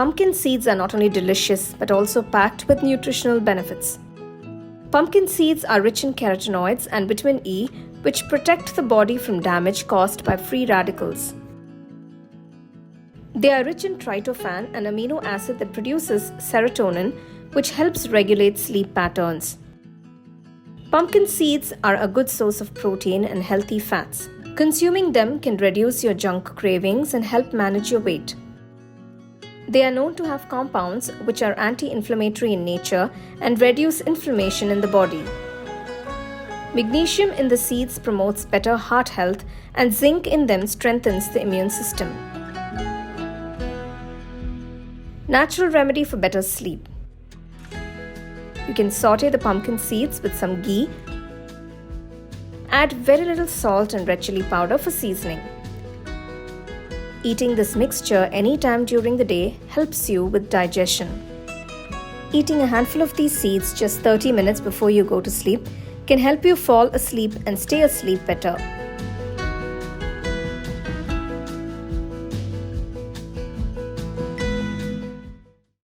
Pumpkin seeds are not only delicious but also packed with nutritional benefits. Pumpkin seeds are rich in carotenoids and vitamin E, which protect the body from damage caused by free radicals. They are rich in tryptophan, an amino acid that produces serotonin, which helps regulate sleep patterns. Pumpkin seeds are a good source of protein and healthy fats. Consuming them can reduce your junk cravings and help manage your weight. They are known to have compounds which are anti-inflammatory in nature and reduce inflammation in the body. Magnesium in the seeds promotes better heart health, and zinc in them strengthens the immune system. Natural remedy for better sleep. You can saute the pumpkin seeds with some ghee. Add very little salt and red chili powder for seasoning. Eating this mixture anytime during the day helps you with digestion. Eating a handful of these seeds just 30 minutes before you go to sleep can help you fall asleep and stay asleep better.